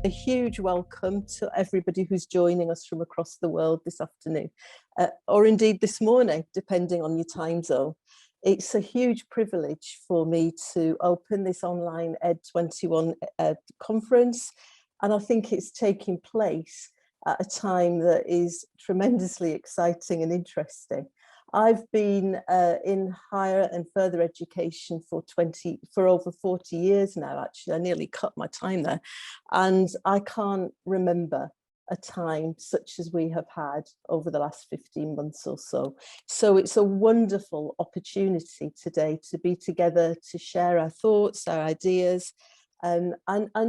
a huge welcome to everybody who's joining us from across the world this afternoon, or indeed this morning, depending on your time zone. It's a huge privilege for me to open this online Ed21 conference, and I think it's taking place at a time that is tremendously exciting and interesting. I've been in higher and further education for over 40 years now. Actually, I nearly cut my time there, and I can't remember a time such as we have had over the last 15 months or so. So it's a wonderful opportunity today to be together, to share our thoughts, our ideas, and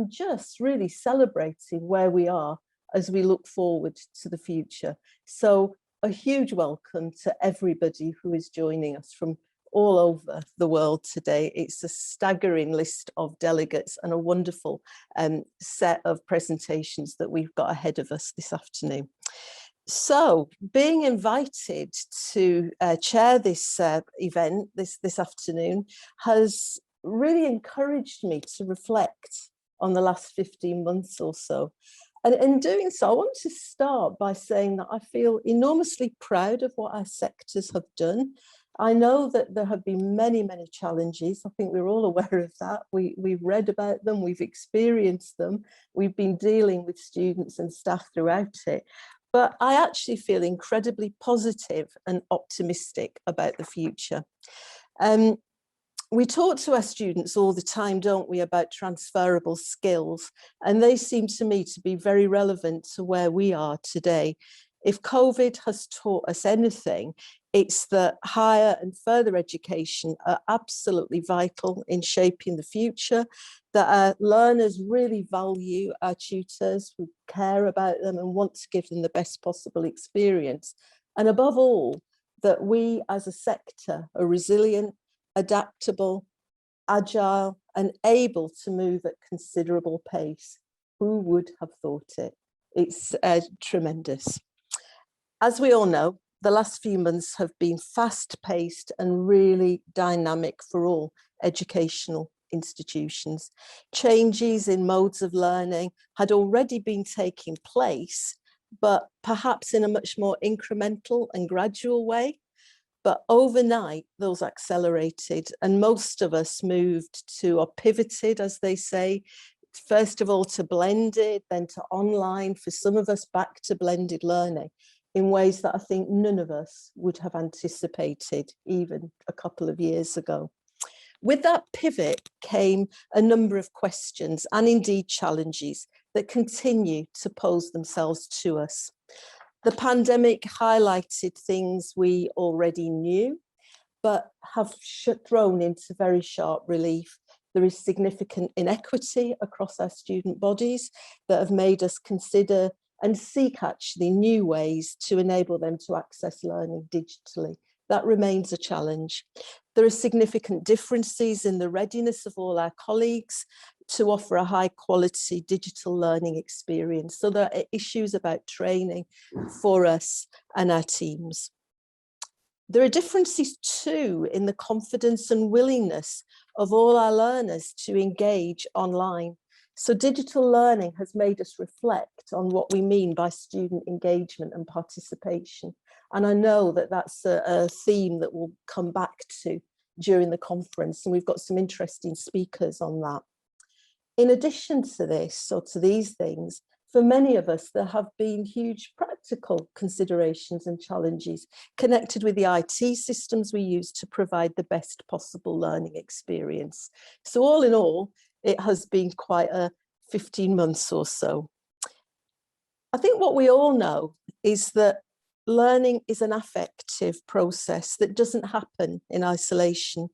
just really celebrating where we are as we look forward to the future. So a huge welcome to everybody who is joining us from all over the world today. It's a staggering list of delegates and a wonderful set of presentations that we've got ahead of us this afternoon. So being invited to chair this event this afternoon has really encouraged me to reflect on the last 15 months or so. And in doing so, I want to start by saying that I feel enormously proud of what our sectors have done. I know that there have been many, many challenges. I think we're all aware of that. We've read about them, we've experienced them. We've been dealing with students and staff throughout it. But I actually feel incredibly positive and optimistic about the future. We talk to our students all the time, don't we, about transferable skills, and they seem to me to be very relevant to where we are today. If COVID has taught us anything, it's that higher and further education are absolutely vital in shaping the future, that our learners really value our tutors, who care about them and want to give them the best possible experience. And above all, that we as a sector are resilient, adaptable, agile, and able to move at considerable pace. Who would have thought it? It's tremendous. As we all know, the last few months have been fast-paced and really dynamic for all educational institutions. Changes in modes of learning had already been taking place, but perhaps in a much more incremental and gradual way. But overnight, those accelerated, and most of us moved to, or pivoted, as they say, first of all to blended, then to online, for some of us back to blended learning in ways that I think none of us would have anticipated even a couple of years ago. With that pivot came a number of questions and indeed challenges that continue to pose themselves to us. The pandemic highlighted things we already knew, but have thrown into very sharp relief. There is significant inequity across our student bodies that have made us consider and seek actually new ways to enable them to access learning digitally. That remains a challenge. There are significant differences in the readiness of all our colleagues to offer a high quality digital learning experience. So there are issues about training for us and our teams. There are differences too in the confidence and willingness of all our learners to engage online. So digital learning has made us reflect on what we mean by student engagement and participation. And I know that that's a theme that we'll come back to during the conference, and we've got some interesting speakers on that. In addition to this, or to these things, for many of us, there have been huge practical considerations and challenges connected with the IT systems we use to provide the best possible learning experience. So all in all, it has been quite a 15 months or so. I think what we all know is that learning is an affective process that doesn't happen in isolation.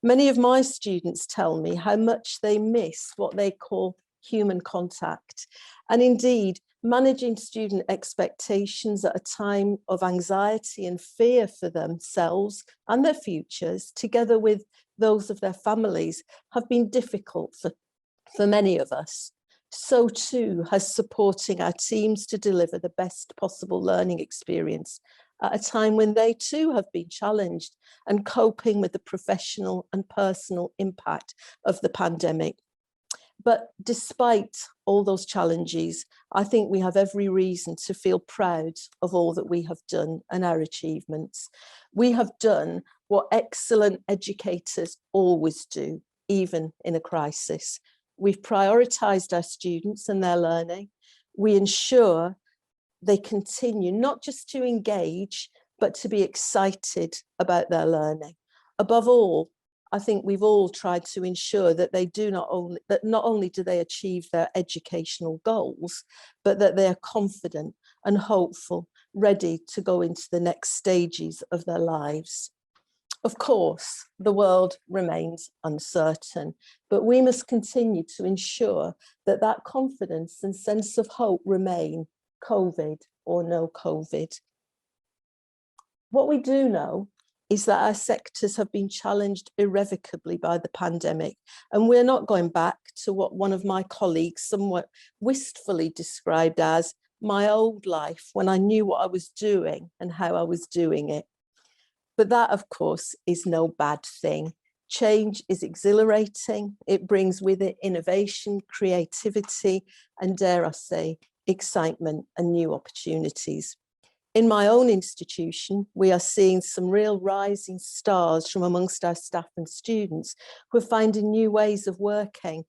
Many of my students tell me how much they miss what they call human contact. And indeed, managing student expectations at a time of anxiety and fear for themselves and their futures, together with those of their families, have been difficult for many of us. So too has supporting our teams to deliver the best possible learning experience at a time when they too have been challenged and coping with the professional and personal impact of the pandemic. But despite all those challenges, I think we have every reason to feel proud of all that we have done and our achievements. We have done what excellent educators always do, even in a crisis. We've prioritised our students and their learning. We ensure they continue not just to engage, but to be excited about their learning. Above all, I think we've all tried to ensure that not only do they achieve their educational goals, but that they are confident and hopeful, ready to go into the next stages of their lives. Of course, the world remains uncertain, but we must continue to ensure that that confidence and sense of hope remain, COVID or no COVID. What we do know is that our sectors have been challenged irrevocably by the pandemic, and we're not going back to what one of my colleagues somewhat wistfully described as my old life, when I knew what I was doing and how I was doing it. But that, of course, is no bad thing. Change is exhilarating. It brings with it innovation, creativity, and dare I say, excitement and new opportunities. In my own institution, we are seeing some real rising stars from amongst our staff and students who are finding new ways of working.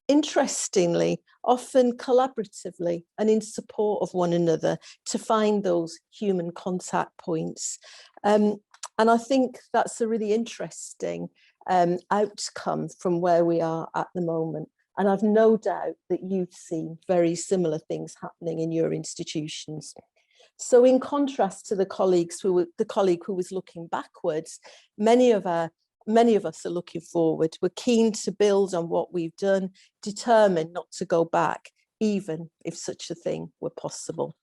Interestingly, often collaboratively and in support of one another to find those human contact points. And I think that's a really interesting outcome from where we are at the moment. And I've no doubt that you've seen very similar things happening in your institutions. So in contrast to the colleague who was looking backwards, many of us are looking forward. We're keen to build on what we've done, determined not to go back, even if such a thing were possible.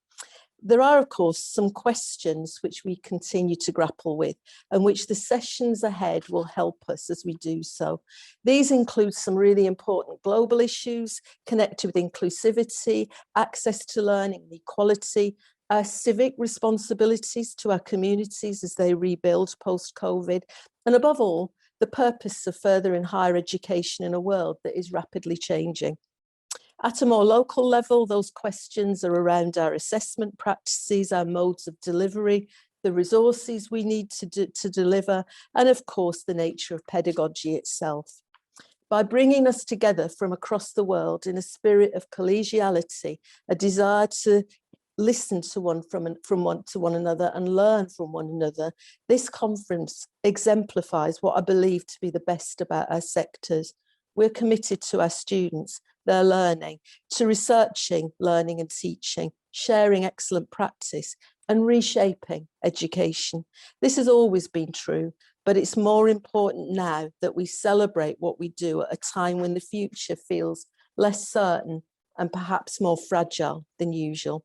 There are, of course, some questions which we continue to grapple with and which the sessions ahead will help us as we do so. These include some really important global issues connected with inclusivity, access to learning and equality, our civic responsibilities to our communities as they rebuild post-COVID, and above all, the purpose of furthering higher education in a world that is rapidly changing. At a more local level, those questions are around our assessment practices, our modes of delivery, the resources we need to deliver, and of course, the nature of pedagogy itself. By bringing us together from across the world in a spirit of collegiality, a desire to listen to one another and learn from one another, this conference exemplifies what I believe to be the best about our sectors. We're committed to our students, their learning, to researching, learning and teaching, sharing excellent practice and reshaping education. This has always been true, but it's more important now that we celebrate what we do at a time when the future feels less certain and perhaps more fragile than usual.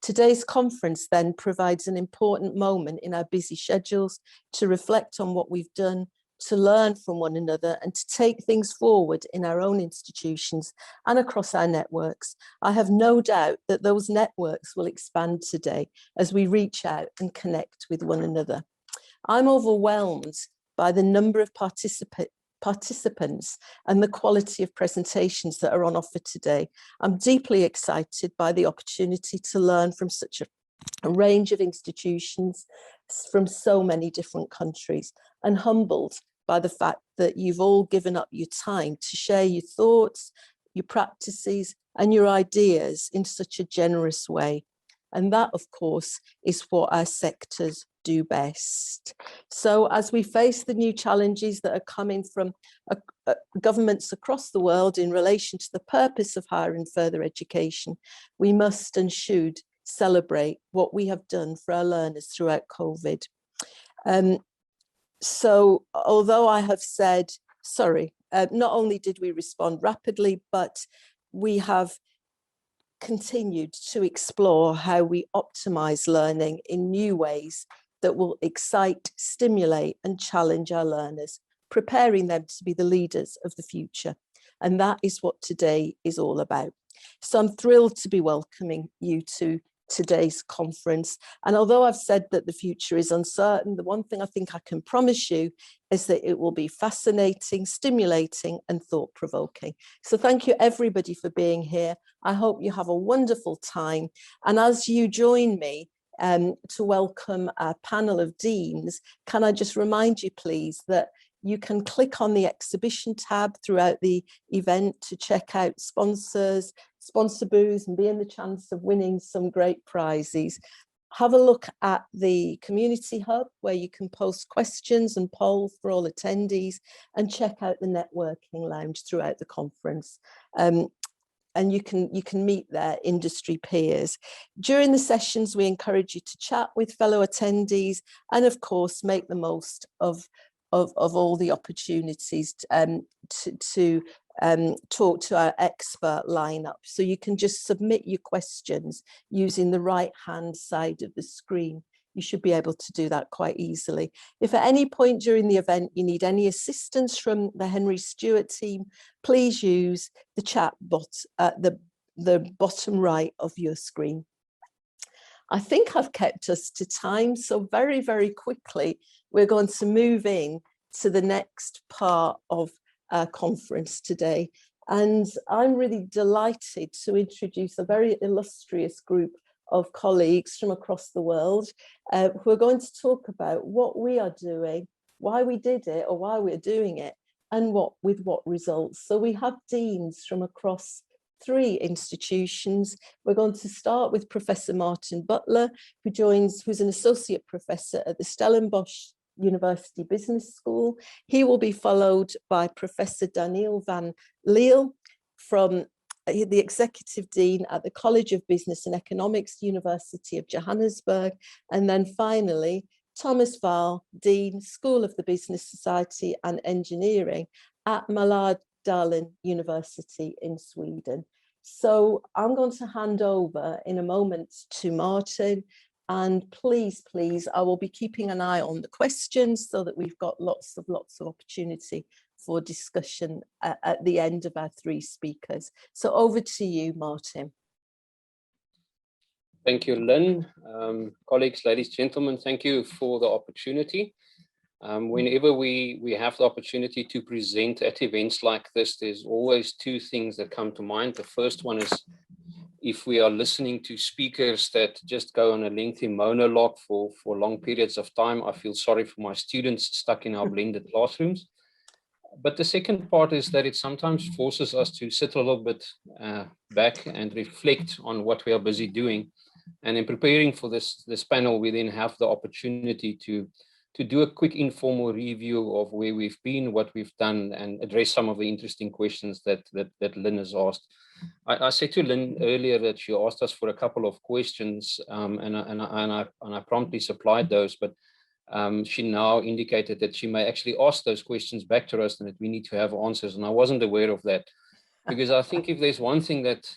Today's conference then provides an important moment in our busy schedules to reflect on what we've done, to learn from one another and to take things forward in our own institutions and across our networks. I have no doubt that those networks will expand today as we reach out and connect with one another. I'm overwhelmed by the number of participants and the quality of presentations that are on offer today. I'm deeply excited by the opportunity to learn from such a range of institutions from so many different countries, and humbled by the fact that you've all given up your time to share your thoughts, your practices and your ideas in such a generous way. And that, of course, is what our sectors do best. So as we face the new challenges that are coming from governments across the world in relation to the purpose of higher and further education, we must and should celebrate what we have done for our learners throughout COVID. So although I have said, not only did we respond rapidly, but we have continued to explore how we optimize learning in new ways that will excite, stimulate and challenge our learners, preparing them to be the leaders of the future. And that is what today is all about. So I'm thrilled to be welcoming you to today's conference. And although I've said that the future is uncertain, the one thing I think I can promise you is that it will be fascinating, stimulating, and thought-provoking. So thank you everybody for being here. I hope you have a wonderful time. And as you join me to welcome a panel of deans, can I just remind you, please, that you can click on the exhibition tab throughout the event to check out sponsors, sponsor booths, and be in the chance of winning some great prizes. Have a look at the community hub where you can post questions and polls for all attendees, and check out the networking lounge throughout the conference. And you can meet their industry peers. During the sessions, we encourage you to chat with fellow attendees and, of course, make the most of all the opportunities to talk to our expert lineup. So you can just submit your questions using the right-hand side of the screen. You should be able to do that quite easily. If at any point during the event you need any assistance from the Henry Stewart team, please use the chat bot at the bottom right of your screen. I think I've kept us to time, so very, very quickly, we're going to move in to the next part of our conference today. And I'm really delighted to introduce a very illustrious group of colleagues from across the world who are going to talk about what we are doing, why we did it or why we're doing it, and with what results. So we have deans from across 3 institutions. We're going to start with Professor Martin Butler, who's an associate professor at the Stellenbosch University Business School. He will be followed by Professor Daniel van Liel, from the Executive Dean at the College of Business and Economics, University of Johannesburg. And then finally, Thomas Wahl, Dean, School of the Business Society and Engineering at Mälardalen University in Sweden. So I'm going to hand over in a moment to Martin. And please, I will be keeping an eye on the questions so that we've got lots of opportunity for discussion at the end of our 3 speakers. So over to you, Martin. Thank you, Lynn. Colleagues, ladies, gentlemen, thank you for the opportunity. Whenever we have the opportunity to present at events like this, there's always 2 things that come to mind. The first one is, if we are listening to speakers that just go on a lengthy monologue for long periods of time, I feel sorry for my students stuck in our blended classrooms. But the second part is that it sometimes forces us to sit a little bit back and reflect on what we are busy doing. And in preparing for this panel, we then have the opportunity to do a quick informal review of where we've been, what we've done, and address some of the interesting questions that Lynn has asked. I said to Lynn earlier that she asked us for a couple of questions, and I promptly supplied those, but she now indicated that she may actually ask those questions back to us and that we need to have answers. And I wasn't aware of that, because I think if there's one thing that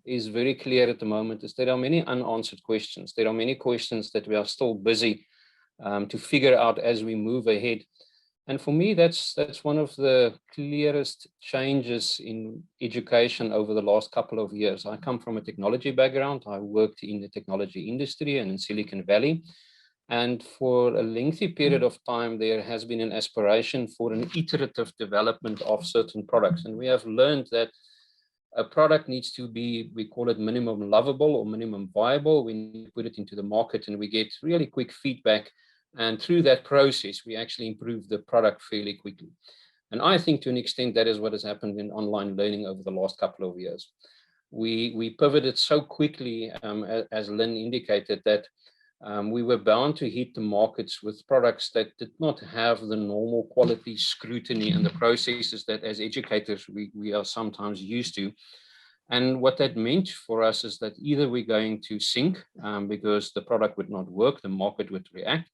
is very clear at the moment, is there are many unanswered questions. There are many questions that we are still busy to figure out as we move ahead. And for me, that's one of the clearest changes in education over the last couple of years. I come from a technology background. I worked in the technology industry and in Silicon Valley. And for a lengthy period of time, there has been an aspiration for an iterative development of certain products. And we have learned that a product needs to be, we call it minimum lovable or minimum viable. We put it into the market and we get really quick feedback. And through that process, we actually improve the product fairly quickly. And I think to an extent, that is what has happened in online learning over the last couple of years. We pivoted so quickly, as Lynn indicated, that we were bound to hit the markets with products that did not have the normal quality scrutiny and the processes that as educators we are sometimes used to. And what that meant for us is that either we're going to sink because the product would not work, the market would react,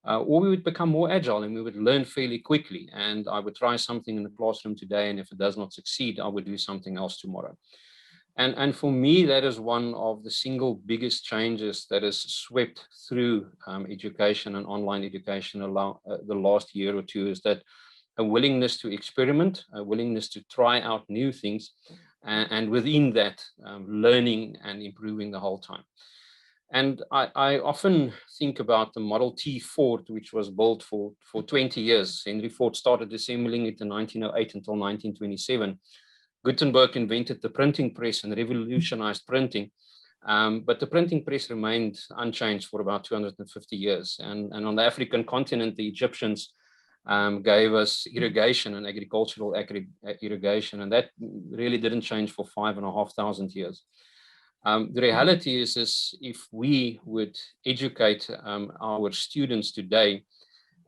or we would become more agile and we would learn fairly quickly. And I would try something in the classroom today, and if it does not succeed, I would do something else tomorrow. And for me, that is one of the single biggest changes that has swept through education and online education the last year or 2, is that a willingness to experiment, a willingness to try out new things, and within that, learning and improving the whole time. And I often think about the Model T Ford, which was built for 20 years. Henry Ford started assembling it in 1908 until 1927. Gutenberg invented the printing press and revolutionized printing. But the printing press remained unchanged for about 250 years. And on the African continent, the Egyptians gave us irrigation and agricultural irrigation, and that really didn't change for 5,500 years. The reality is if we would educate our students today,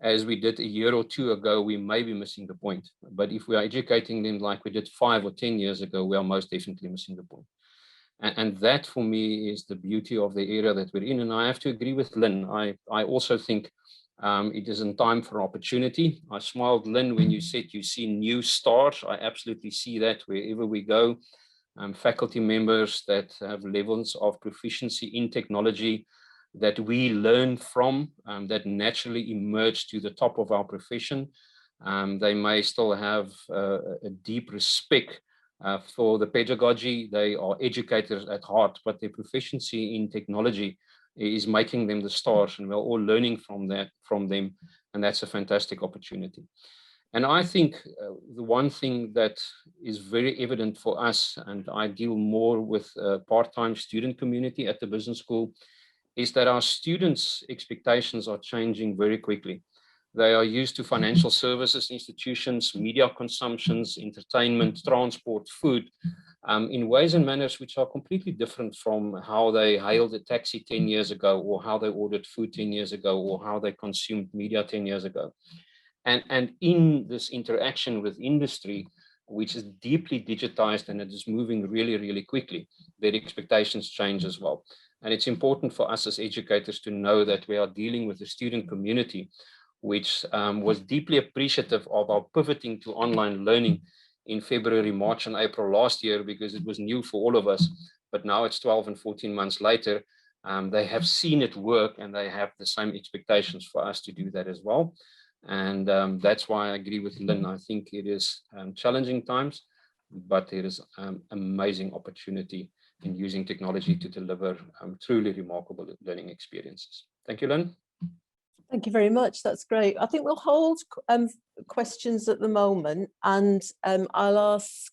as we did a year or two ago, we may be missing the point. But if we are educating them like we did 5 or 10 years ago, we are most definitely missing the point. And that, for me, is the beauty of the era that we're in. And I have to agree with Lynn. I also think it is in time for opportunity. I smiled, Lynn, when you said you see new stars. I absolutely see that wherever we go. Faculty members that have levels of proficiency in technology that we learn from, that naturally emerge to the top of our profession. They may still have a deep respect for the pedagogy. They are educators at heart, but their proficiency in technology is making them the stars, and we're all learning from them, and that's a fantastic opportunity. And I think the one thing that is very evident for us, and I deal more with part-time student community at the business school, is that our students' expectations are changing very quickly. They are used to financial services institutions, media consumptions, entertainment, transport, food, in ways and manners which are completely different from how they hailed a taxi 10 years ago, or how they ordered food 10 years ago, or how they consumed media 10 years ago. And in this interaction with industry, which is deeply digitized and it is moving really, really quickly, their expectations change as well. And it's important for us as educators to know that we are dealing with a student community which was deeply appreciative of our pivoting to online learning in February, March, and April last year, because it was new for all of us. But now it's 12 and 14 months later, they have seen it work, and they have the same expectations for us to do that as well. And that's why I agree with Lynn. I think it is challenging times, but there is amazing opportunity in using technology to deliver truly remarkable learning experiences. Thank you, Lynn. Thank you very much. That's great. I think we'll hold questions at the moment, and I'll ask,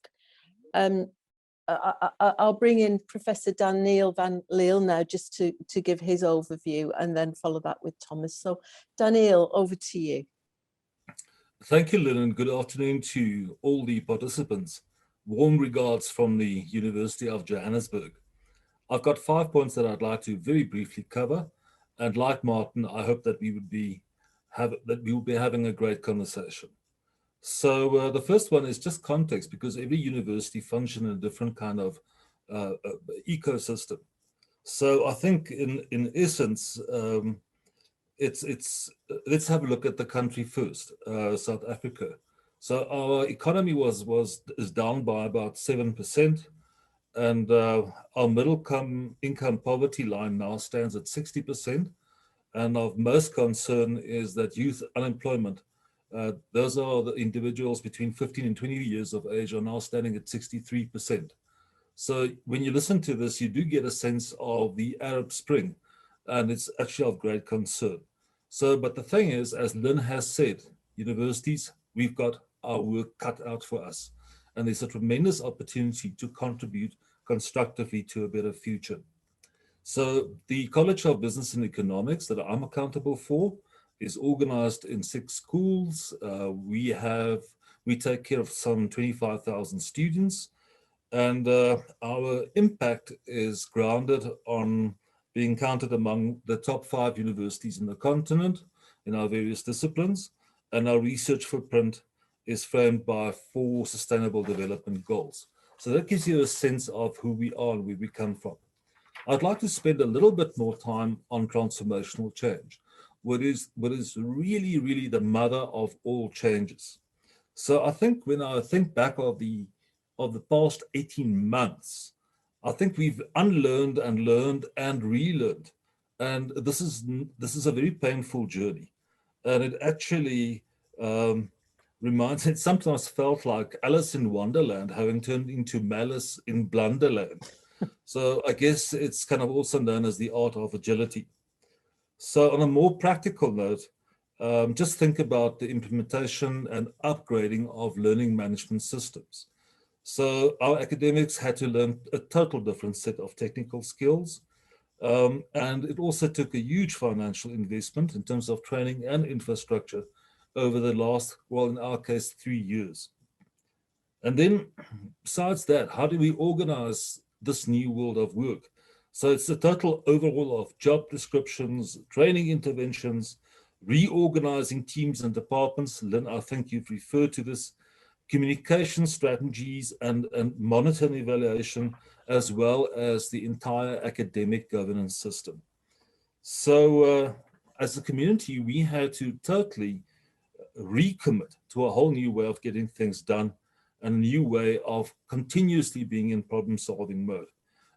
I'll bring in Professor Daniel van Leeuw now just to give his overview, and then follow that with Thomas. So Daniel, over to you. Thank you, Lynn, and good afternoon to all the participants. Warm regards from the University of Johannesburg. I've got 5 points that I'd like to very briefly cover. And like Martin, I hope that we will be having a great conversation. So the first one is just context, because every university functions in a different kind of ecosystem. So I think in essence, let's have a look at the country first, South Africa. So our economy is down by about 7%. And our middle income poverty line now stands at 60%. And of most concern is that youth unemployment, those are the individuals between 15 and 20 years of age, are now standing at 63%. So when you listen to this, you do get a sense of the Arab Spring, and it's actually of great concern. So, but the thing is, as Lynn has said, universities, we've got our work cut out for us. And there's a tremendous opportunity to contribute constructively to a better future. So the College of Business and Economics that I'm accountable for is organized in 6 schools. We take care of some 25,000 students, and our impact is grounded on being counted among the top 5 universities in the continent in our various disciplines, and our research footprint is framed by 4 sustainable development goals. So that gives you a sense of who we are and where we come from. I'd like to spend a little bit more time on transformational change, what is really, really the mother of all changes. So I think when I think back of the past 18 months, I think we've unlearned and learned and relearned. And this is a very painful journey. And it actually reminds, it sometimes felt like Alice in Wonderland having turned into Malice in Blunderland. So I guess it's kind of also known as the art of agility. So on a more practical note, just think about the implementation and upgrading of learning management systems. So our academics had to learn a total different set of technical skills. And it also took a huge financial investment in terms of training and infrastructure over the last, well, in our case, 3 years. And then besides that, how do we organize this new world of work? So it's a total overhaul of job descriptions, training interventions, reorganizing teams and departments. Lynn, I think you've referred to this, communication strategies and monitor and evaluation, as well as the entire academic governance system. So as a community, we had to totally recommit to a whole new way of getting things done and a new way of continuously being in problem-solving mode.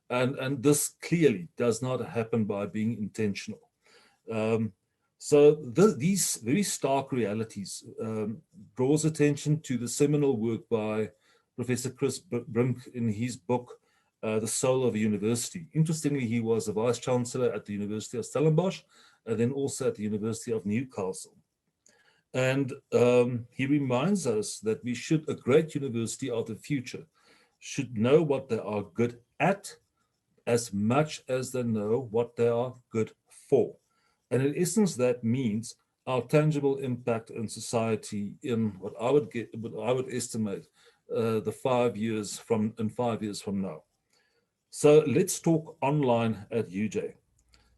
And this clearly does not happen by being intentional. So these very stark realities draws attention to the seminal work by Professor Chris Brink in his book, The Soul of a University. Interestingly, he was a vice chancellor at the University of Stellenbosch and then also at the University of Newcastle. And he reminds us that a great university of the future should know what they are good at as much as they know what they are good for. And in essence, that means our tangible impact in society in what I would estimate the 5 years from now. So let's talk online at UJ.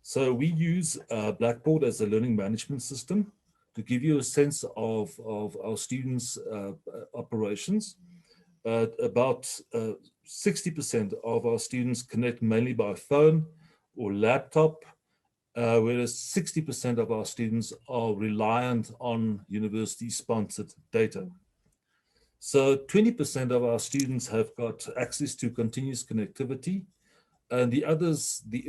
So we use Blackboard as a learning management system to give you a sense of our students' operations. About 60% of our students connect mainly by phone or laptop, whereas 60% of our students are reliant on university-sponsored data. So 20% of our students have got access to continuous connectivity, and the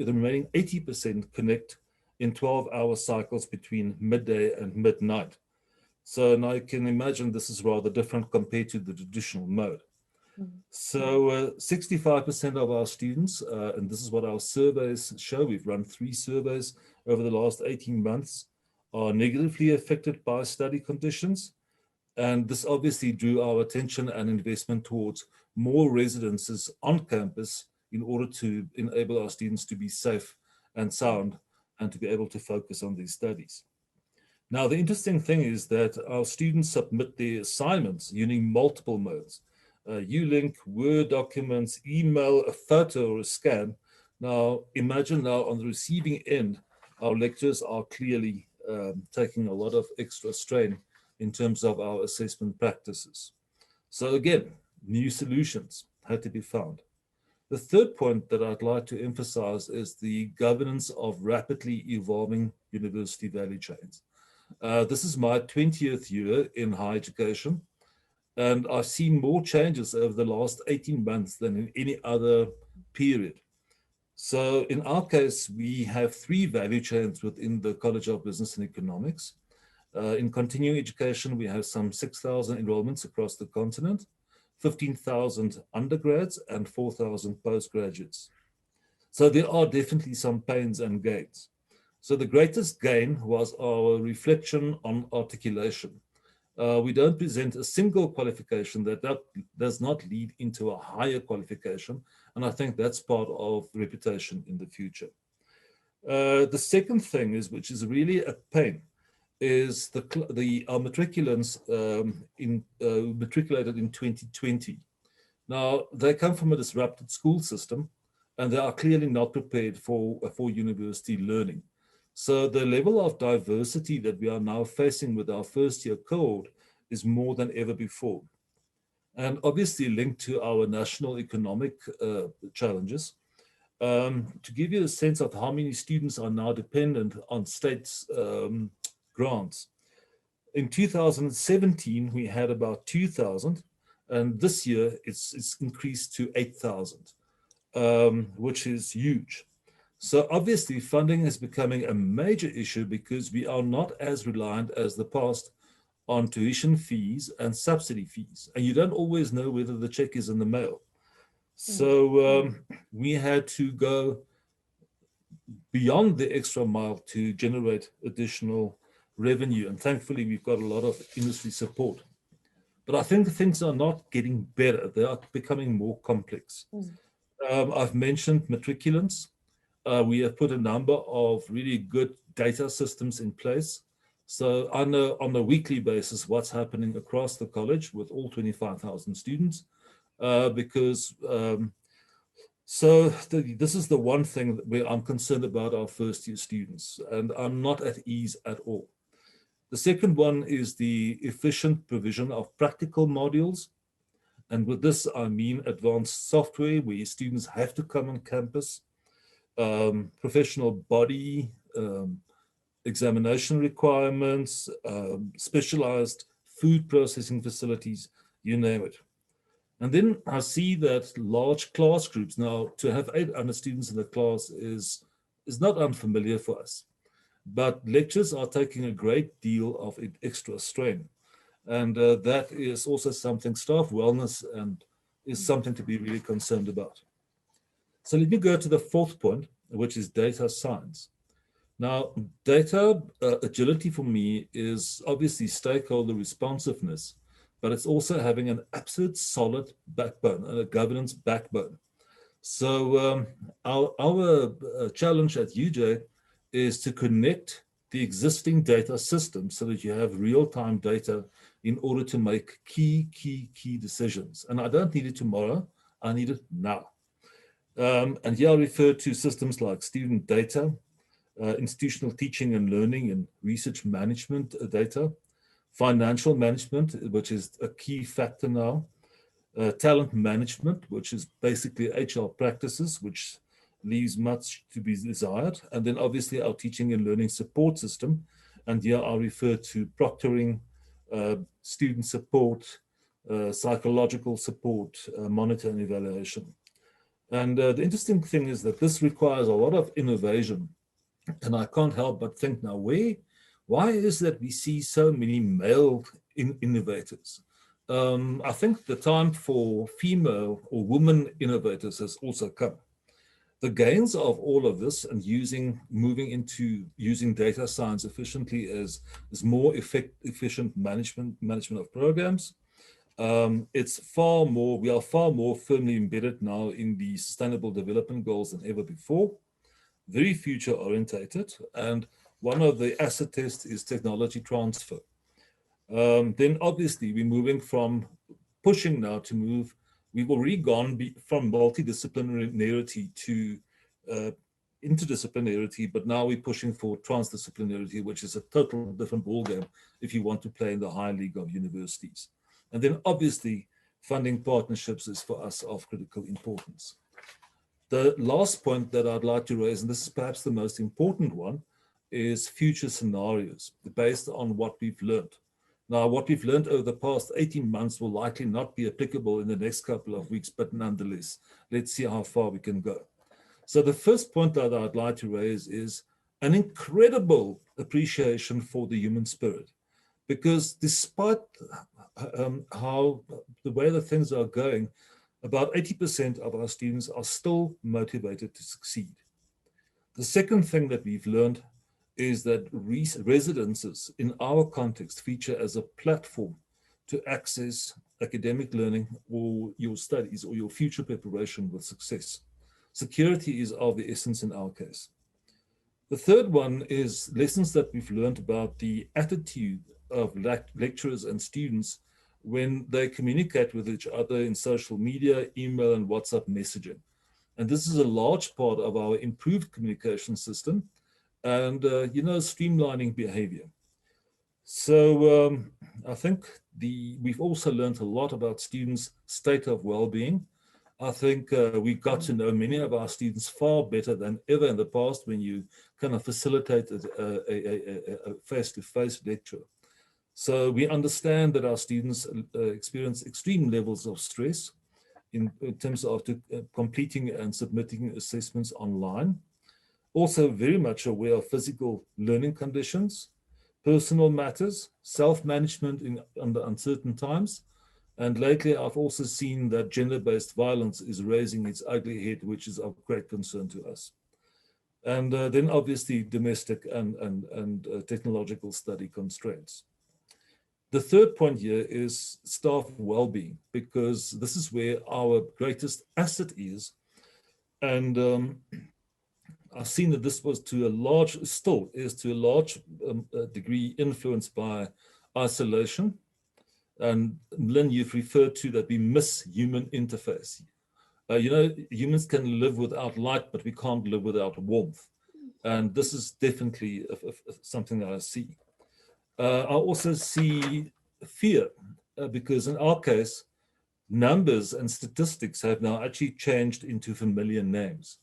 remaining 80% connect in 12-hour cycles between midday and midnight. So now you can imagine this is rather different compared to the traditional mode. So 65% of our students, and this is what our surveys show, we've run 3 surveys over the last 18 months, are negatively affected by study conditions. And this obviously drew our attention and investment towards more residences on campus in order to enable our students to be safe and sound and to be able to focus on their studies. Now, the interesting thing is that our students submit their assignments using multiple modes. U-Link, Word documents, email, a photo or a scan. Now, imagine now on the receiving end, our lecturers are clearly taking a lot of extra strain in terms of our assessment practices. So again, new solutions had to be found. The third point that I'd like to emphasize is the governance of rapidly evolving university value chains. This is my 20th year in higher education, and I've seen more changes over the last 18 months than in any other period. So in our case, we have 3 value chains within the College of Business and Economics. In continuing education, we have some 6,000 enrollments across the continent, 15,000 undergrads and 4,000 postgraduates. So there are definitely some pains and gains. So the greatest gain was our reflection on articulation. We don't present a single qualification that does not lead into a higher qualification. And I think that's part of reputation in the future. The second thing is, which is really a pain, is our matriculants matriculated in 2020. Now, they come from a disrupted school system, and they are clearly not prepared for university learning. So the level of diversity that we are now facing with our first-year cohort is more than ever before. And obviously linked to our national economic challenges. To give you a sense of how many students are now dependent on states' grants. In 2017, we had about 2,000, and this year it's increased to 8,000, which is huge. So obviously funding is becoming a major issue because we are not as reliant as the past on tuition fees and subsidy fees. And you don't always know whether the check is in the mail. So we had to go beyond the extra mile to generate additional revenue. And thankfully, we've got a lot of industry support. But I think things are not getting better. They are becoming more complex. I've mentioned matriculants. We have put a number of really good data systems in place. So I know on a weekly basis what's happening across the college with all 25,000 students, because this is the one thing where I'm concerned about our first year students, and I'm not at ease at all. The second one is the efficient provision of practical modules. And with this, I mean advanced software where students have to come on campus, professional body, examination requirements, specialized food processing facilities, you name it. And then I see that large class groups, now to have 800 students in a class is not unfamiliar for us. But lectures are taking a great deal of extra strain. And that is also something, staff wellness, and is something to be really concerned about. So let me go to the fourth point, which is data science. Now, data agility for me is obviously stakeholder responsiveness, but it's also having an absolute solid backbone and a governance backbone. So our challenge at UJ is to connect the existing data system so that you have real-time data in order to make key decisions. And I don't need it tomorrow, I need it now. And here I refer to systems like student data, institutional teaching and learning and research management data, financial management, which is a key factor now, talent management, which is basically HR practices, which leaves much to be desired. And then obviously our teaching and learning support system. And here I refer to proctoring, student support, psychological support, monitor and evaluation. And the interesting thing is that this requires a lot of innovation. And I can't help but think now, why is that we see so many male innovators? I think the time for female or women innovators has also come. The gains of all of this and moving into using data science efficiently is more efficient management of programs. It's far more, we are far more firmly embedded now in the sustainable development goals than ever before, very future orientated. And one of the asset tests is technology transfer. Then obviously we're moving from pushing now to move. We've already gone from multidisciplinarity to interdisciplinarity, but now we're pushing for transdisciplinarity, which is a total different ballgame if you want to play in the high league of universities. And then obviously funding partnerships is for us of critical importance. The last point that I'd like to raise, and this is perhaps the most important one, is future scenarios based on what we've learned. Now, what we've learned over the past 18 months will likely not be applicable in the next couple of weeks, but nonetheless, let's see how far we can go. So the first point that I'd like to raise is an incredible appreciation for the human spirit, because despite how the way that things are going, about 80% of our students are still motivated to succeed. The second thing that we've learned is that residences in our context feature as a platform to access academic learning or your studies or your future preparation with success. Security is of the essence in our case. The third one is lessons that we've learned about the attitude of lecturers and students when they communicate with each other in social media, email, and WhatsApp messaging. And this is a large part of our improved communication system and, streamlining behavior. So I think we've also learned a lot about students' state of well-being. I think we got to know many of our students far better than ever in the past when you kind of facilitated a face-to-face lecture. So we understand that our students experience extreme levels of stress in terms of completing and submitting assessments online. Also very much aware of physical learning conditions, personal matters, self-management under uncertain times. And lately, I've also seen that gender-based violence is raising its ugly head, which is of great concern to us. And then obviously domestic and technological study constraints. The third point here is staff well-being, because this is where our greatest asset is. And I've seen that this was still is to a large degree influenced by isolation. And Lynn, you've referred to that we miss human interface. Humans can live without light, but we can't live without warmth. And this is definitely something that I see. I also see fear, because in our case, numbers and statistics have now actually changed into familiar names.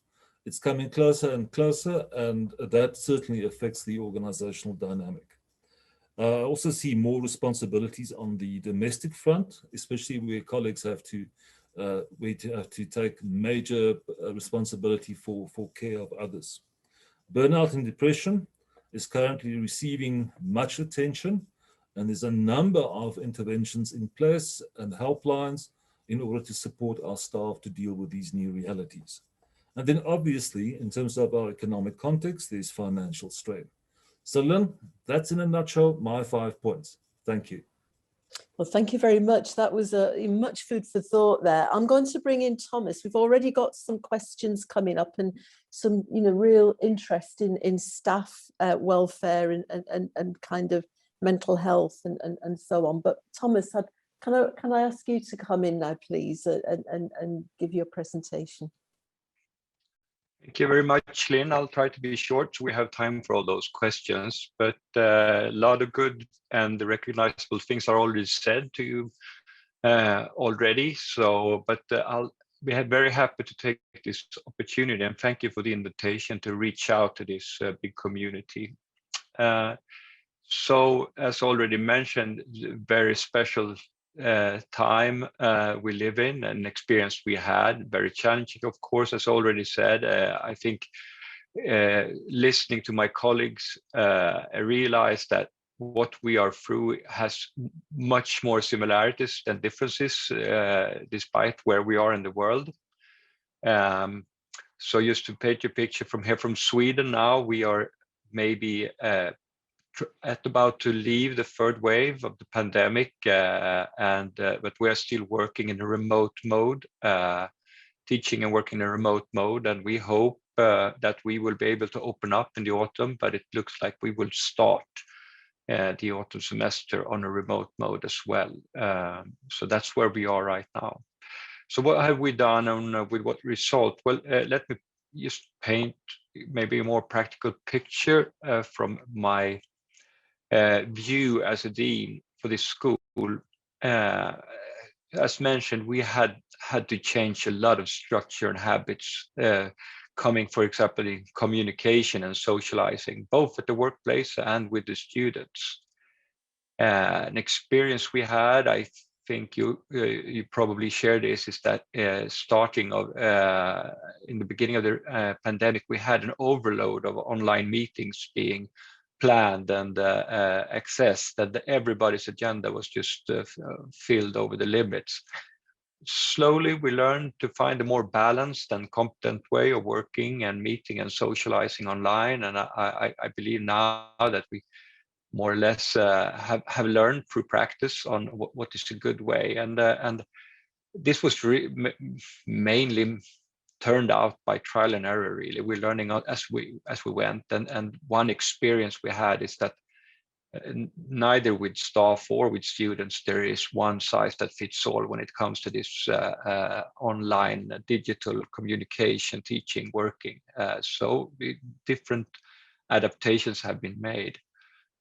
It's coming closer and closer, and that certainly affects the organizational dynamic. I also see more responsibilities on the domestic front, especially where colleagues have to take major responsibility for care of others. Burnout and depression is currently receiving much attention, and there's a number of interventions in place and helplines in order to support our staff to deal with these new realities. And then obviously, in terms of our economic context, there's financial strain. So Lynn, that's in a nutshell my 5 points. Thank you. Well, thank you very much. That was much food for thought there. I'm going to bring in Thomas. We've already got some questions coming up and some, real interest in staff welfare and kind of mental health and so on. But Thomas, can I ask you to come in now, please, and give your presentation? Thank you very much, Lynn. I'll try to be short so we have time for all those questions, but a lot of good and recognizable things are already said to you already. So, but I'll be very happy to take this opportunity, and thank you for the invitation to reach out to this big community. So, as already mentioned, very special time we live in and experience we had, very challenging, of course, as already said. I think listening to my colleagues, I realized that what we are through has much more similarities than differences, despite where we are in the world. So just to paint your picture from here, from Sweden now, we are maybe about to leave the third wave of the pandemic, but we are still working in a remote mode, teaching and working in a remote mode, and we hope that we will be able to open up in the autumn, but it looks like we will start the autumn semester on a remote mode as well. So that's where we are right now. So what have we done and with what result? Well, let me just paint maybe a more practical picture from my view as a dean for this school. As mentioned, we had to change a lot of structure and habits coming, for example, in communication and socializing, both at the workplace and with the students. An experience we had, I think you probably share this, is that starting of in the beginning of the pandemic, we had an overload of online meetings being planned and accessed, that everybody's agenda was just filled over the limits. Slowly, we learned to find a more balanced and competent way of working and meeting and socializing online. And I believe now that we more or less have learned through practice on what is a good way. And this was mainly turned out by trial and error, really. We're learning as we went. And one experience we had is that neither with staff or with students there is one size that fits all when it comes to this online digital communication, teaching, working. So different adaptations have been made.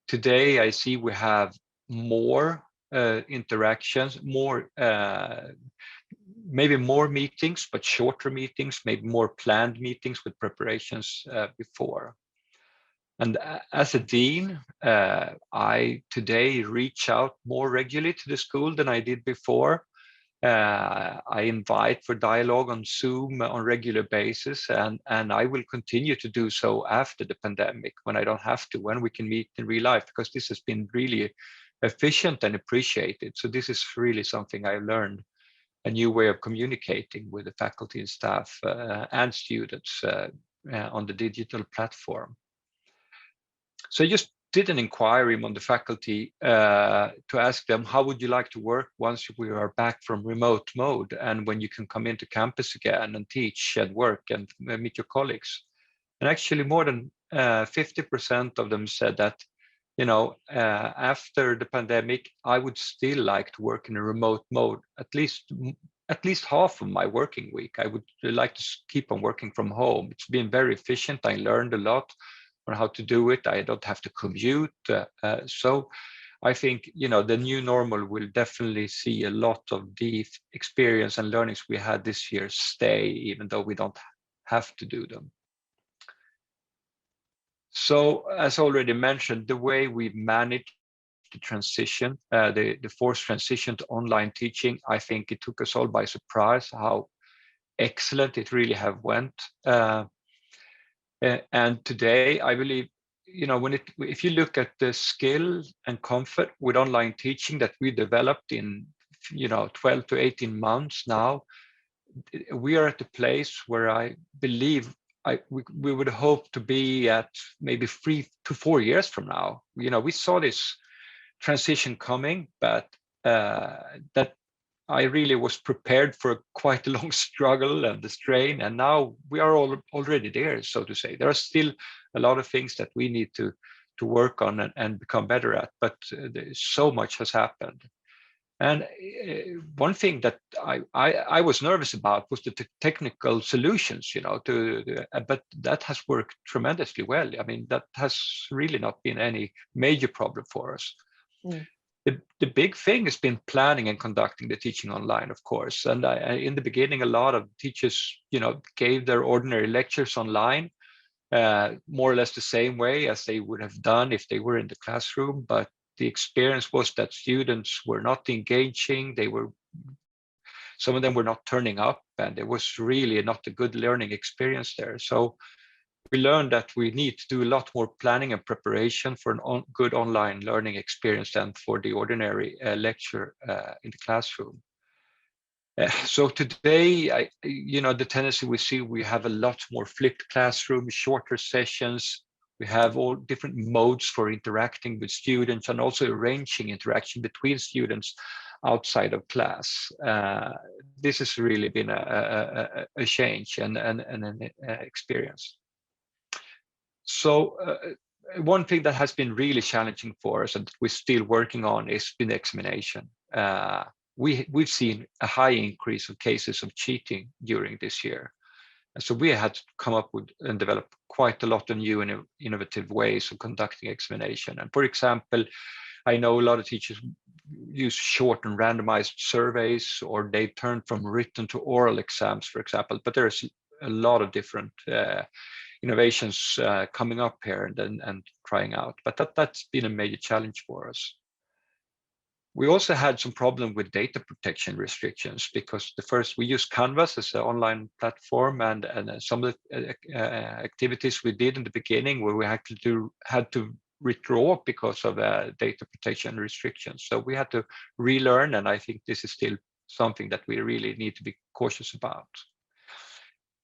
Today I see we have more interactions, maybe more meetings, but shorter meetings, maybe more planned meetings with preparations before. And as a dean, I today reach out more regularly to the school than I did before. I invite for dialogue on Zoom on regular basis, and I will continue to do so after the pandemic when I don't have to, when we can meet in real life, because this has been really efficient and appreciated. So this is really something I learned, a new way of communicating with the faculty and staff and students on the digital platform. So I just did an inquiry among the faculty to ask them, how would you like to work once we are back from remote mode and when you can come into campus again and teach and work and meet your colleagues? And actually more than 50% of them said that, after the pandemic, I would still like to work in a remote mode, at least half of my working week. I would like to keep on working from home. It's been very efficient. I learned a lot on how to do it. I don't have to commute. So I think, the new normal will definitely see a lot of the experience and learnings we had this year stay, even though we don't have to do them. So as already mentioned, the way we managed the transition, the forced transition to online teaching, I think it took us all by surprise how excellent it really have went. And today, I believe, if you look at the skill and comfort with online teaching that we developed in, 12 to 18 months now, we are at a place where I believe we would hope to be at maybe 3 to 4 years from now. We saw this transition coming, but that I really was prepared for quite a long struggle and the strain, and now we are already there, so to say. There are still a lot of things that we need to work on and become better at, but so much has happened. And one thing that I was nervous about was the technical solutions, but that has worked tremendously well. I mean, that has really not been any major problem for us. Mm. The big thing has been planning and conducting the teaching online, of course. And in the beginning, a lot of teachers, gave their ordinary lectures online, more or less the same way as they would have done if they were in the classroom. But the experience was that students were not engaging. Some of them were not turning up, and there was really not a good learning experience there. So we learned that we need to do a lot more planning and preparation for a good online learning experience than for the ordinary lecture in the classroom. So today, the tendency we see, we have a lot more flipped classrooms, shorter sessions. We have all different modes for interacting with students and also arranging interaction between students outside of class. This has really been a change and an experience. So one thing that has been really challenging for us and we're still working on is been examination. We've seen a high increase of cases of cheating during this year. And so we had to come up with and develop quite a lot of new and innovative ways of conducting examination. And for example, I know a lot of teachers use short and randomized surveys, or they turn from written to oral exams, for example, but there's a lot of different innovations coming up here and trying out, but that's been a major challenge for us. We also had some problem with data protection restrictions because we use Canvas as an online platform, and some of the activities we did in the beginning where we actually had to withdraw because of data protection restrictions. So we had to relearn, and I think this is still something that we really need to be cautious about.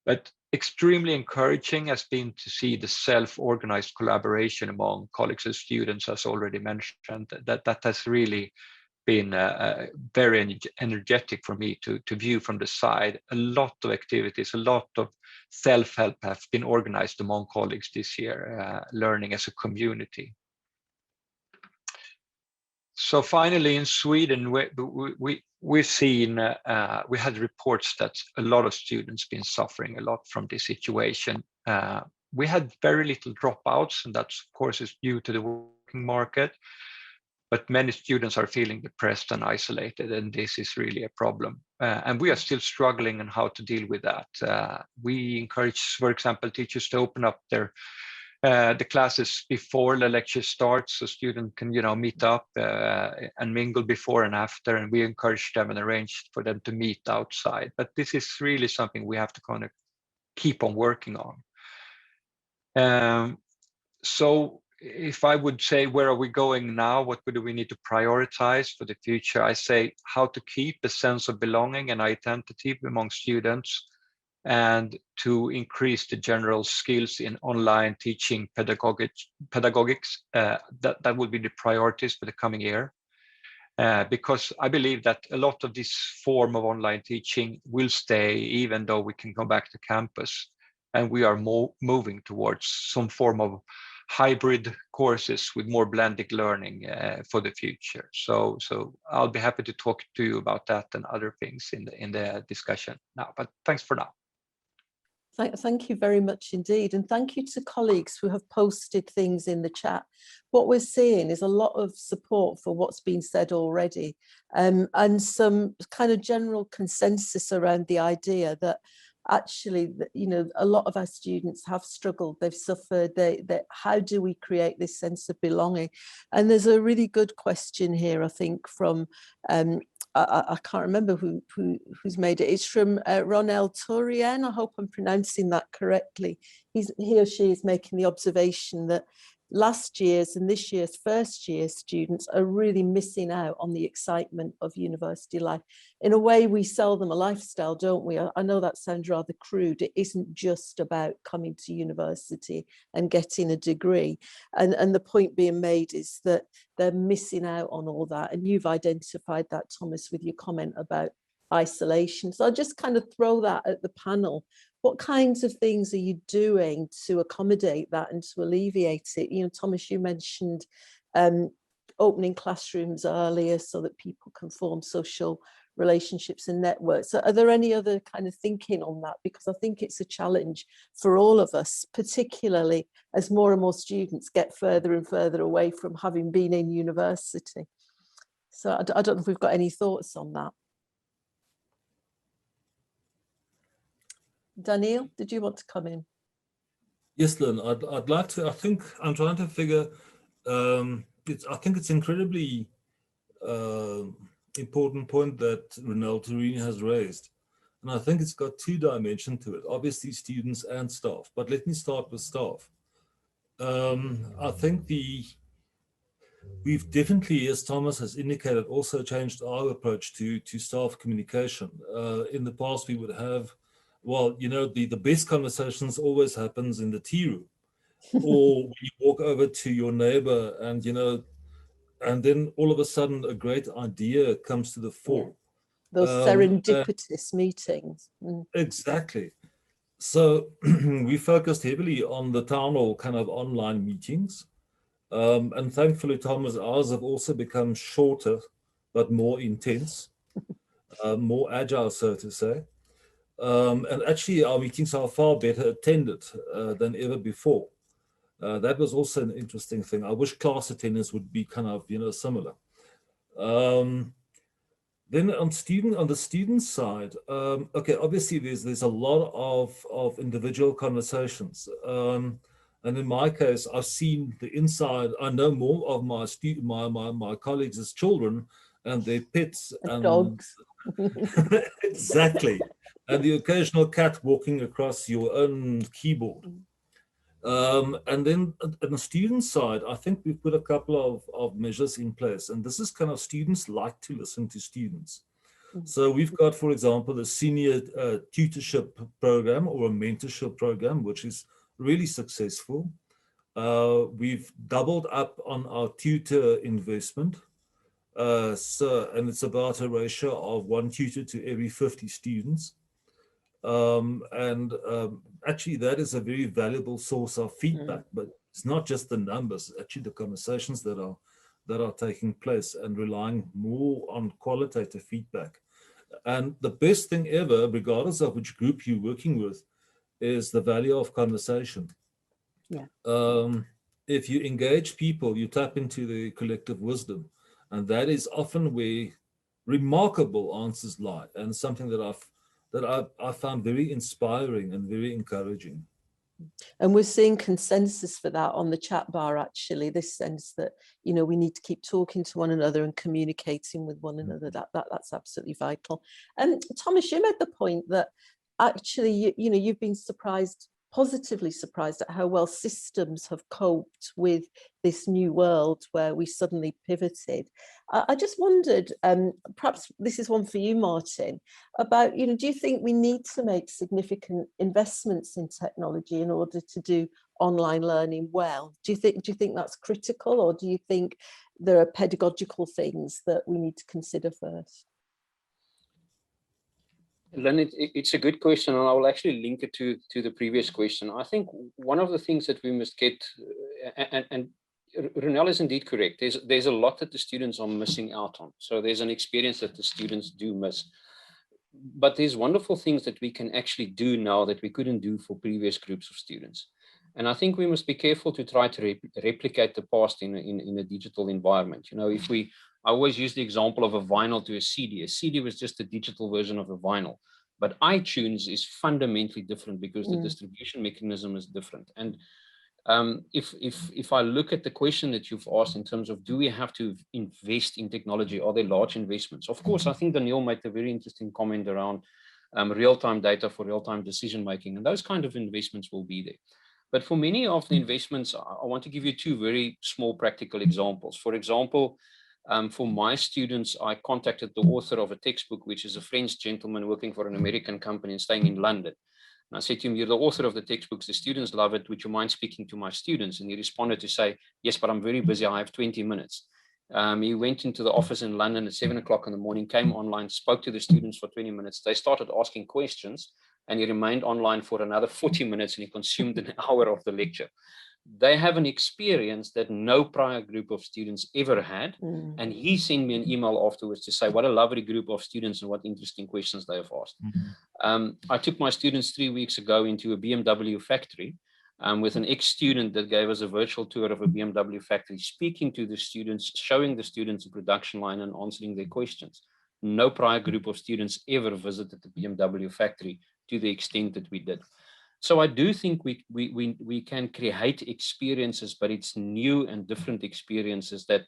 But extremely encouraging has been to see the self-organized collaboration among colleagues and students, as already mentioned. That has really been very energetic for me to view from the side. A lot of activities, a lot of self-help have been organized among colleagues this year, learning as a community. So finally, in Sweden, we've seen, we had reports that a lot of students been suffering a lot from this situation. We had very little dropouts, and that's of course is due to the working market. But many students are feeling depressed and isolated, and this is really a problem. And we are still struggling on how to deal with that. We encourage, for example, teachers to open up their the classes before the lecture starts, so students can, meet up and mingle before and after, and we encourage them and arrange for them to meet outside. But this is really something we have to kind of keep on working on. So if I would say, where are we going now? What do we need to prioritize for the future? I say how to keep a sense of belonging and identity among students, and to increase the general skills in online teaching pedagogics. That will be the priorities for the coming year. Because I believe that a lot of this form of online teaching will stay, even though we can go back to campus. And we are moving towards some form of hybrid courses with more blended learning for the future. So I'll be happy to talk to you about that and other things in the discussion now. But thanks for now. Thank you very much indeed. And thank you to colleagues who have posted things in the chat. What we're seeing is a lot of support for what's been said already, and some kind of general consensus around the idea that actually, a lot of our students have struggled, they've suffered, how do we create this sense of belonging? And there's a really good question here, I think, from I can't remember who's made it. It's from Ronel Turien. I hope I'm pronouncing that correctly. He or she is making the observation that last year's and this year's first year students are really missing out on the excitement of university life. In a way, we sell them a lifestyle, don't we? I know that sounds rather crude. It isn't just about coming to university and getting a degree. And the point being made is that they're missing out on all that. And you've identified that, Thomas, with your comment about isolation. So I'll just kind of throw that at the panel. What kinds of things are you doing to accommodate that and to alleviate it? Thomas, you mentioned opening classrooms earlier so that people can form social relationships and networks. So are there any other kind of thinking on that? Because I think it's a challenge for all of us, particularly as more and more students get further and further away from having been in university. So I don't know if we've got any thoughts on that. Daniel, did you want to come in? Yes, Lynn, I'd like to. I think I'm trying to figure. I think it's incredibly important point that Ronel Turien has raised, and I think it's got two dimensions to it. Obviously, students and staff. But let me start with staff. I think we've definitely, as Thomas has indicated, also changed our approach to staff communication. In the past, we would have, the best conversations always happens in the tea room, or when you walk over to your neighbor and, and then all of a sudden a great idea comes to the fore. Yeah. Those serendipitous meetings. Exactly. So we focused heavily on the town hall kind of online meetings. And thankfully, Thomas, ours have also become shorter, but more intense, more agile, so to say. And actually, our meetings are far better attended than ever before. That was also an interesting thing. I wish class attendance would be kind of, similar. Then on the student side, okay, obviously there's a lot of individual conversations. And in my case, I've seen the inside. I know more of my colleagues as children and their pets and dogs. Exactly. And the occasional cat walking across your own keyboard. And then on the student side, I think we've put a couple of measures in place. And this is kind of, students like to listen to students. So we've got, for example, the senior tutorship program or a mentorship program, which is really successful. We've doubled up on our tutor investment. And it's about a ratio of 1 tutor to every 50 students. Actually, that is a very valuable source of feedback, but it's not just the numbers, it's actually the conversations that are taking place and relying more on qualitative feedback. And the best thing ever, regardless of which group you're working with, is the value of conversation. Yeah. If you engage people, you tap into the collective wisdom, and that is often where remarkable answers lie, and something that I found very inspiring and very encouraging. And we're seeing consensus for that on the chat bar, actually, this sense that, you know, we need to keep talking to one another and communicating with one another. That's absolutely vital. And Thomas, you made the point that actually, you know, you've been positively surprised at how well systems have coped with this new world where we suddenly pivoted. I just wondered, perhaps this is one for you, Martin, about, you know, do you think we need to make significant investments in technology in order to do online learning well? Do you think that's critical, or do you think there are pedagogical things that we need to consider first? Lynn, it's a good question, and I will actually link it to the previous question. I think one of the things that we must get, and Ronelle is indeed correct, there's a lot that the students are missing out on. So there's an experience that the students do miss. But there's wonderful things that we can actually do now that we couldn't do for previous groups of students. And I think we must be careful to try to replicate the past in a digital environment. You know, I always use the example of a vinyl to a CD. A CD was just a digital version of a vinyl. But iTunes is fundamentally different because the distribution mechanism is different. And if I look at the question that you've asked in terms of, do we have to invest in technology? Are there large investments? Of course, I think Daniel made a very interesting comment around real-time data for real-time decision-making. And those kind of investments will be there. But for many of the investments, I want to give you two very small practical examples. For example, for my students, I contacted the author of a textbook, which is a French gentleman working for an American company and staying in London. And I said to him, you're the author of the textbooks. The students love it. Would you mind speaking to my students? And he responded to say, yes, but I'm very busy. I have 20 minutes. He went into the office in London at 7 o'clock in the morning, came online, spoke to the students for 20 minutes. They started asking questions, and he remained online for another 40 minutes, and he consumed an hour of the lecture. They have an experience that no prior group of students ever had. And he sent me an email afterwards to say what a lovely group of students and what interesting questions they have asked. I took my students 3 weeks ago into a BMW factory with an ex-student that gave us a virtual tour of a BMW factory, speaking to the students, showing the students a production line and answering their questions. No prior group of students ever visited the BMW factory to the extent that we did. So I do think we can create experiences, but it's new and different experiences that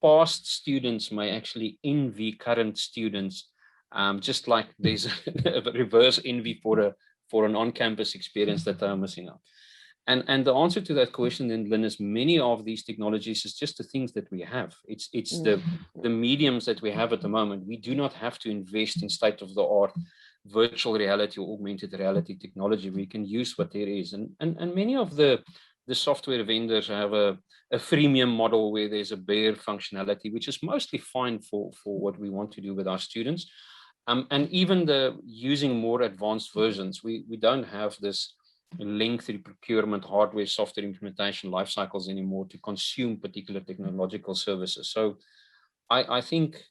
past students may actually envy current students, just like there's a reverse envy for an on-campus experience that they're missing out. And the answer to that question, then, Lynn, is many of these technologies is just the things that we have. It's the mediums that we have at the moment. We do not have to invest in state-of-the-art virtual reality or augmented reality technology. We can use what there is. And many of the software vendors have a freemium model where there's a bare functionality, which is mostly fine for what we want to do with our students. And even the using more advanced versions, we don't have this lengthy procurement, hardware, software implementation life cycles anymore to consume particular technological services. So I think,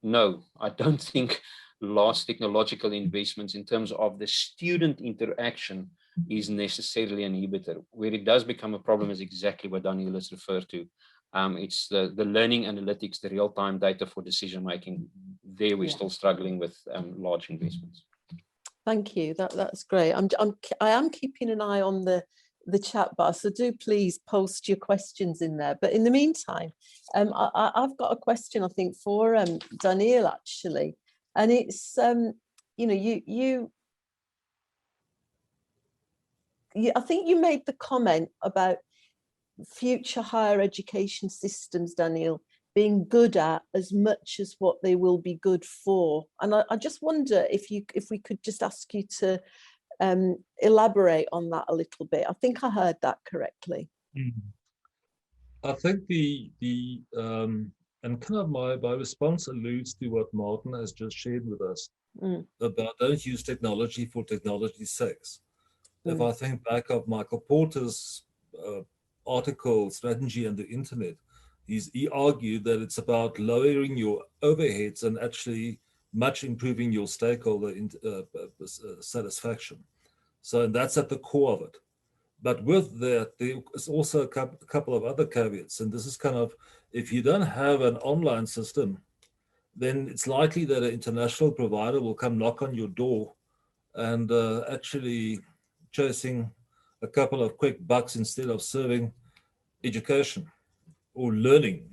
no, I don't think large technological investments in terms of the student interaction is necessarily an inhibitor. Where it does become a problem is exactly what Daniel has referred to. It's the learning analytics, the real-time data for decision-making. There we're still struggling with large investments. Thank you. That's great. I am keeping an eye on the chat bar, so do please post your questions in there. But in the meantime, I've got a question, I think, for Daniel, actually. And it's, you know, I think you made the comment about future higher education systems, Daniel, being good at as much as what they will be good for. And I just wonder if we could just ask you to elaborate on that a little bit. I think I heard that correctly. I think and kind of my response alludes to what Martin has just shared with us about don't use technology for technology's sake. If I think back of Michael Porter's article, Strategy and the Internet, he argued that it's about lowering your overheads and actually much improving your stakeholder satisfaction. So that's at the core of it. But with that, there is also a couple of other caveats. And this is kind of, if you don't have an online system, then it's likely that an international provider will come knock on your door and actually chasing a couple of quick bucks instead of serving education or learning.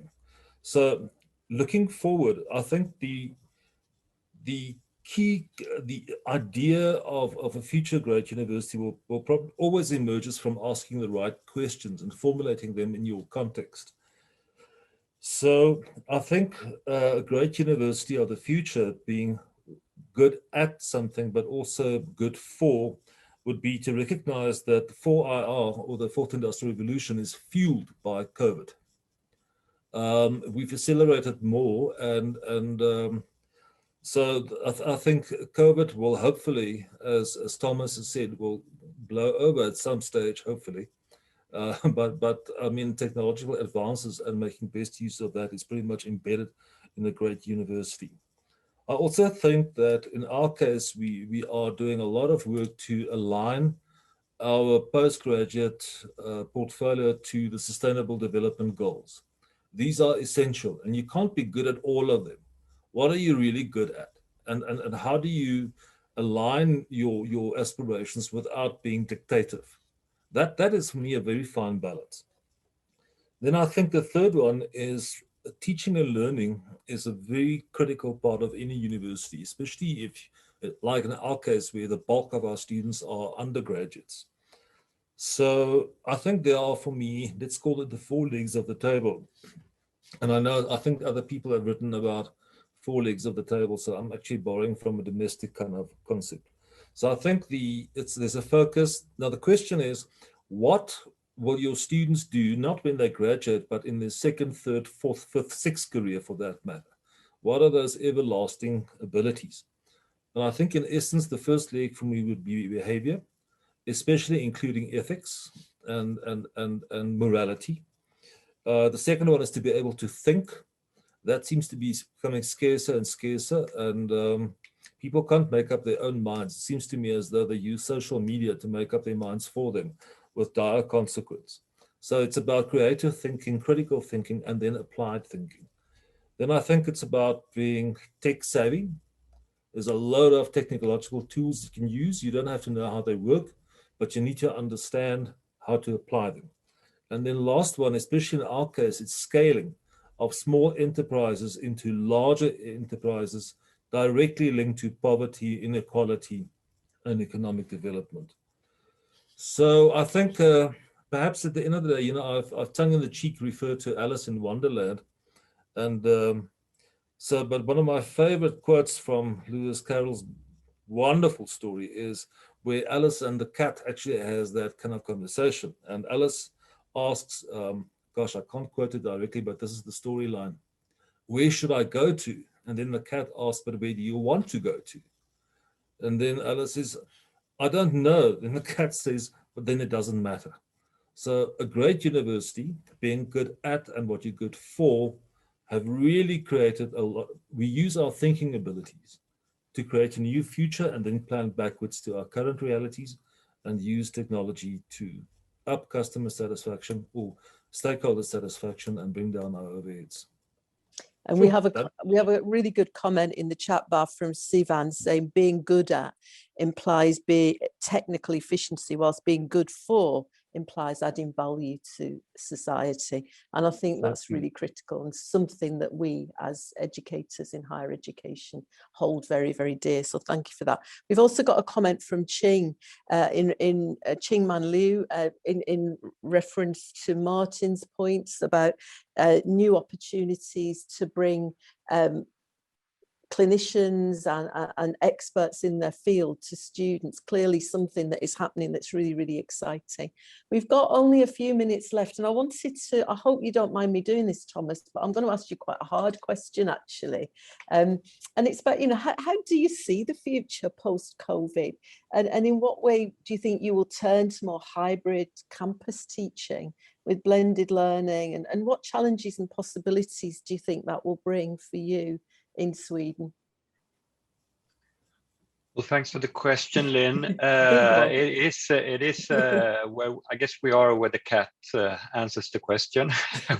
So looking forward, I think the key, the idea of a future great university will probably always emerges from asking the right questions and formulating them in your context. So I think a great university of the future being good at something, but also good for, would be to recognize that the 4IR, or the fourth industrial revolution, is fueled by COVID. We've accelerated more, and so I think COVID will hopefully, as Thomas has said, will blow over at some stage, hopefully. But I mean, technological advances and making best use of that is pretty much embedded in a great university. I also think that in our case, we are doing a lot of work to align our postgraduate portfolio to the Sustainable Development Goals. These are essential, and you can't be good at all of them. What are you really good at? And how do you align your aspirations without being dictative? That is, for me, a very fine balance. Then I think the third one is teaching and learning is a very critical part of any university, especially if, like in our case, where the bulk of our students are undergraduates. So I think there are, for me, let's call it the four legs of the table. And I think other people have written about four legs of the table, so I'm actually borrowing from a domestic kind of concept. So I think there's a focus. Now the question is, what will your students do, not when they graduate, but in their second, third, fourth, fifth, sixth career for that matter? What are those everlasting abilities? And I think in essence, the first leg for me would be behavior, especially including ethics and morality. The second one is to be able to think. That seems to be becoming scarcer and scarcer, and people can't make up their own minds. It seems to me as though they use social media to make up their minds for them, with dire consequence. So it's about creative thinking, critical thinking, and then applied thinking. Then I think it's about being tech savvy. There's a load of technological tools you can use. You don't have to know how they work, but you need to understand how to apply them. And then last one, especially in our case, it's scaling of small enterprises into larger enterprises directly linked to poverty, inequality, and economic development. So I think perhaps at the end of the day, I've tongue in the cheek referred to Alice in Wonderland. And but one of my favorite quotes from Lewis Carroll's wonderful story is where Alice and the cat actually has that kind of conversation. And Alice asks, gosh, I can't quote it directly, but this is the storyline. Where should I go to? And then the cat asks, but where do you want to go to? And then Alice says, I don't know. Then the cat says, but then it doesn't matter. So a great university, being good at and what you're good for, have really created a lot. We use our thinking abilities to create a new future and then plan backwards to our current realities and use technology to up customer satisfaction or stakeholder satisfaction and bring down our overheads. And we have a really good comment in the chat bar from Sivan saying being good at implies being technical efficiency, whilst being good for implies adding value to society. And I think that's really critical and something that we as educators in higher education hold very, very dear. So thank you for that. We've also got a comment from Ching Ching Man Liu in reference to Martin's points about new opportunities to bring clinicians and experts in their field to students. Clearly something that is happening that's really, really exciting. We've got only a few minutes left, and I hope you don't mind me doing this, Thomas, but I'm going to ask you quite a hard question actually. And it's about, how do you see the future post-COVID? And in what way do you think you will turn to more hybrid campus teaching with blended learning? And what challenges and possibilities do you think that will bring for you in Sweden? Well, thanks for the question, Lynn. It is where I guess we are where the cat answers the question.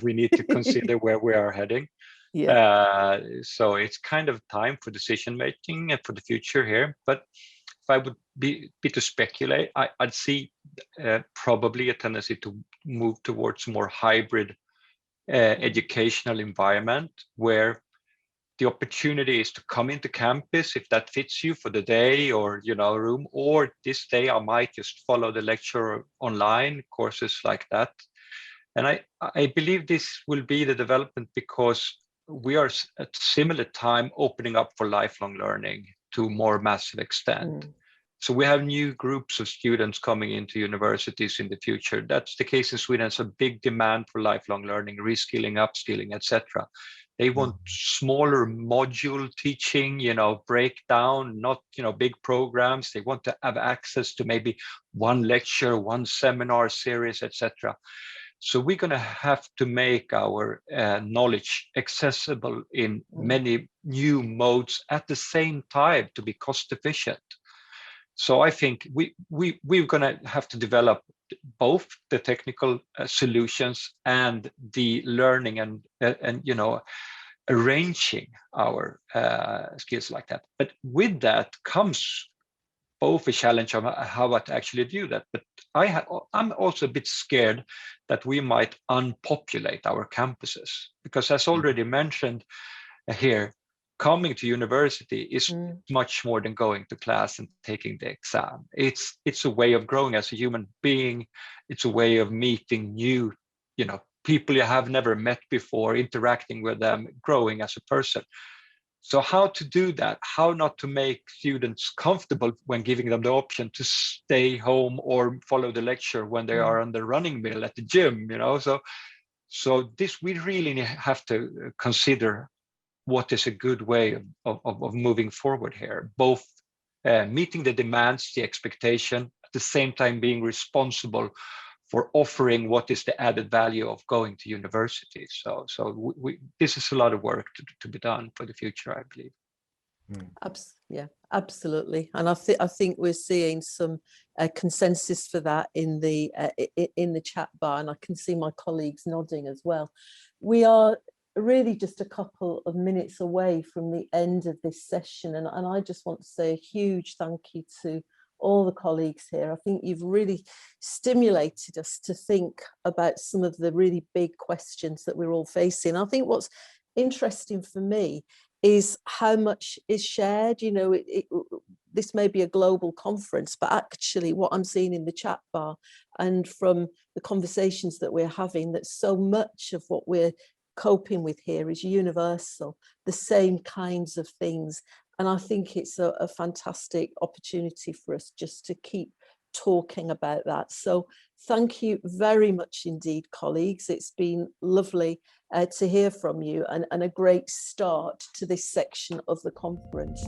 We need to consider where we are heading. Yeah. So it's kind of time for decision making for the future here. But I would be to speculate, I'd see probably a tendency to move towards more hybrid educational environment, where the opportunity is to come into campus if that fits you for the day, or room, or this day I might just follow the lecture online, courses like that. And I believe this will be the development, because we are at similar time opening up for lifelong learning to a more massive extent. So we have new groups of students coming into universities in the future. That's the case in Sweden. There's a big demand for lifelong learning, reskilling, upskilling, etc. They want smaller module teaching, breakdown, not, big programs. They want to have access to maybe one lecture, one seminar series, etc. So we're going to have to make our knowledge accessible in many new modes at the same time to be cost efficient. So I think we're going to have to develop both the technical solutions and the learning and arranging our skills like that. But with that comes both a challenge of how to actually do that. But I'm also a bit scared that we might unpopulate our campuses, because as already mentioned here, coming to university is much more than going to class and taking the exam. It's a way of growing as a human being. It's a way of meeting new, people you have never met before, interacting with them, growing as a person. So how to do that? How not to make students comfortable when giving them the option to stay home or follow the lecture when they are on the running mill at the gym, So this, we really have to consider what is a good way of moving forward here, both meeting the demands, the expectation, at the same time being responsible for offering what is the added value of going to university. So this is a lot of work to be done for the future, I believe. Yeah, absolutely. And I think we're seeing some consensus for that in the chat bar, and I can see my colleagues nodding as well. We are really just a couple of minutes away from the end of this session, and I just want to say a huge thank you to all the colleagues here. I think you've really stimulated us to think about some of the really big questions that we're all facing. I think what's interesting for me is how much is shared. This may be a global conference, but actually what I'm seeing in the chat bar and from the conversations that we're having, that so much of what we're coping with here is universal, the same kinds of things. And I think it's a fantastic opportunity for us just to keep talking about that. So thank you very much indeed, colleagues. It's been lovely to hear from you, and a great start to this section of the conference.